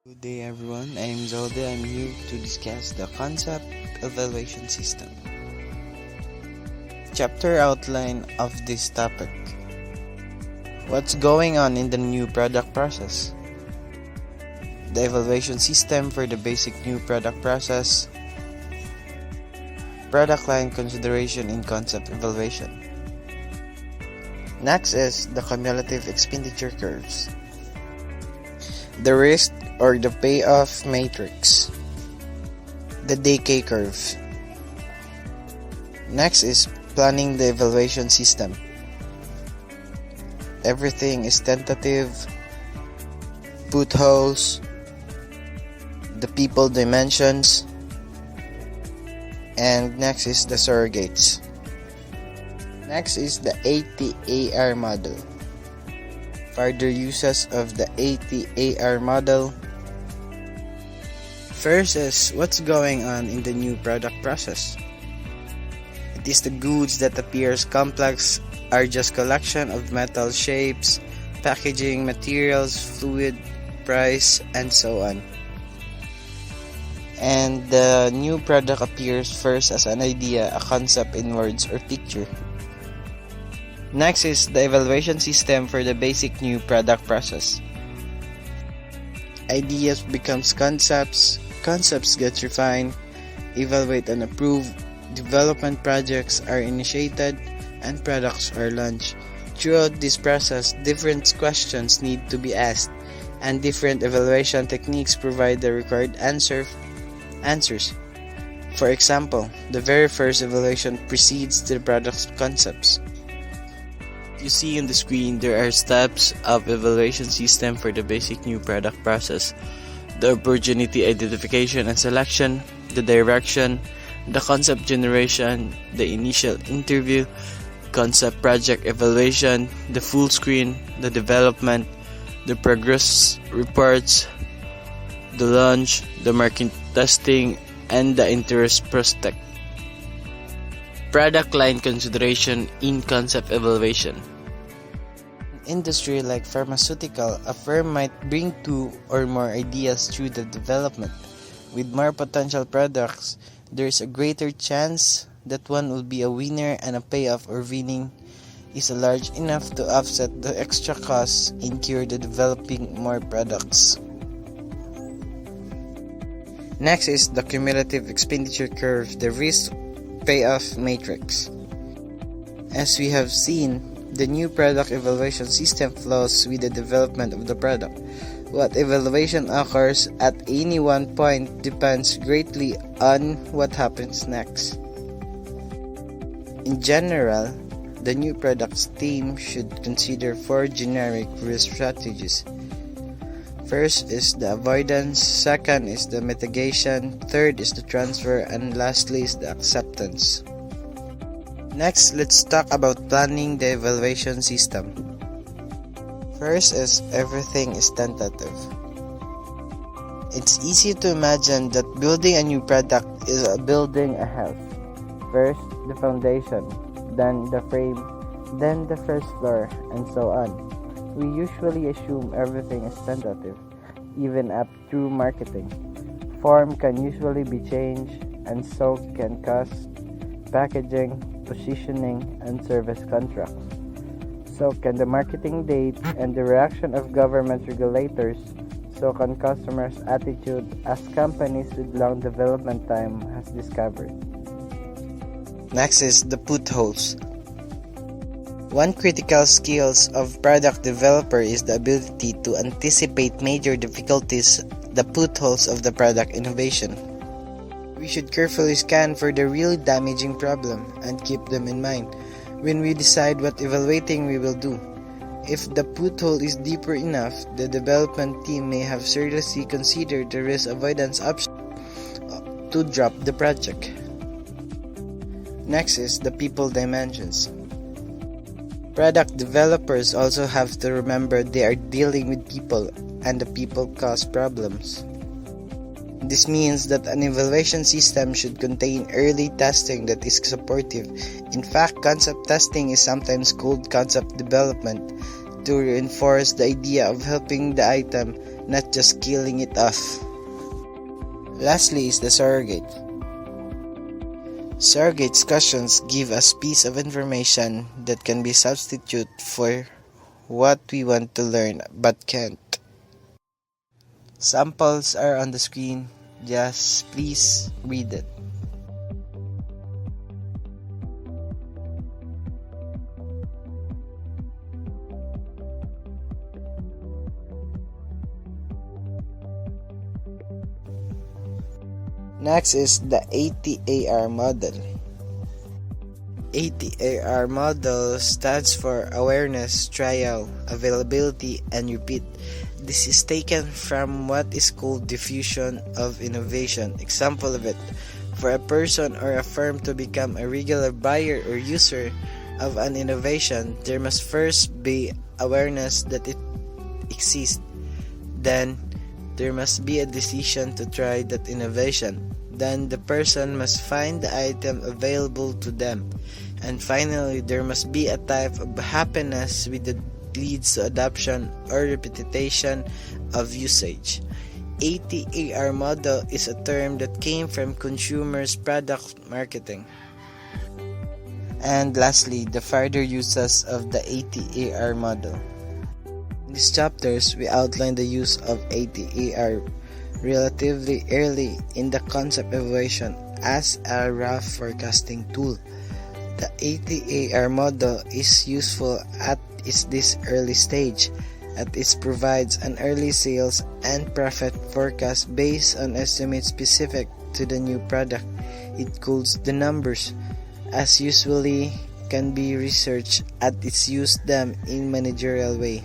Good day everyone, I'm Zode. I'm here to discuss the concept evaluation system. Chapter outline of this topic. What's going on in the new product process? The evaluation system for the basic new product process. Product line consideration in concept evaluation. Next is the cumulative expenditure curves. The risk or the payoff matrix. The decay curve. Next is planning the evaluation system. Everything is tentative. Put holes. The people dimensions. And next is the surrogates. Next is the ATAR model. Further uses of the ATAR model. First is what's going on in the new product process. It is the goods that appears complex are just collection of metal shapes, packaging materials, fluid, price, and so on. And the new product appears first as an idea, a concept in words or picture. Next is the evaluation system for the basic new product process. Ideas becomes concepts, concepts get refined, evaluate and approved, development projects are initiated, and products are launched. Throughout this process, different questions need to be asked, and different evaluation techniques provide the required answers. For example, the very first evaluation precedes the product's concepts. You see on the screen there are steps of evaluation system for the basic new product process. The opportunity identification and selection, the direction, the concept generation, the initial interview, concept project evaluation, the full screen, the development, the progress reports, the launch, the market testing, and the interest prospect. Product line consideration in concept evaluation. In industry like pharmaceutical, a firm might bring 2 or more ideas through the development. With more potential products, there is a greater chance that one will be a winner and a payoff or winning is large enough to offset the extra costs incurred in developing more products. Next is the cumulative expenditure curve, the risk payoff matrix. As we have seen, the new product evaluation system flows with the development of the product. What evaluation occurs at any one point depends greatly on what happens next. In general, the new products team should consider 4 generic risk strategies. First is the avoidance, second is the mitigation, third is the transfer, and lastly is the acceptance. Next, let's talk about planning the evaluation system. First is everything is tentative. It's easy to imagine that building a new product is building a house. First, the foundation, then the frame, then the first floor, and so on. We usually assume everything is tentative, even up through marketing. Form can usually be changed, and so can cost, packaging, positioning, and service contracts. So can the marketing date and the reaction of government regulators, so can customers' attitude as companies with long development time has discovered. Next is the put holes. One critical skills of product developer is the ability to anticipate major difficulties, the put holes of the product innovation. We should carefully scan for the really damaging problem and keep them in mind when we decide what evaluating we will do. If the put hole is deeper enough, the development team may have seriously considered the risk avoidance option to drop the project. Next is the people dimensions. Product developers also have to remember they are dealing with people and the people cause problems. This means that an evaluation system should contain early testing that is supportive. In fact, concept testing is sometimes called concept development to reinforce the idea of helping the item not just killing it off. Lastly is the surrogate. Surrogate questions give us piece of information that can be substitute for what we want to learn but can't. Samples are on the screen, just please read it. Next is the ATAR model. ATAR model stands for Awareness, Trial, Availability, and Repeat. This is taken from what is called diffusion of innovation. Example of it, for a person or a firm to become a regular buyer or user of an innovation, there must first be awareness that it exists. Then, there must be a decision to try that innovation. Then the person must find the item available to them. And finally, there must be a type of happiness with that leads to adoption or repetition of usage. ATAR model is a term that came from consumers' product marketing. And lastly, the further uses of the ATAR model. In these chapters, we outline the use of ATAR relatively early in the concept evaluation as a rough forecasting tool. The ATAR model is useful at this early stage, as it provides an early sales and profit forecast based on estimates specific to the new product. It calls the numbers, as usually can be researched at its use them in managerial way.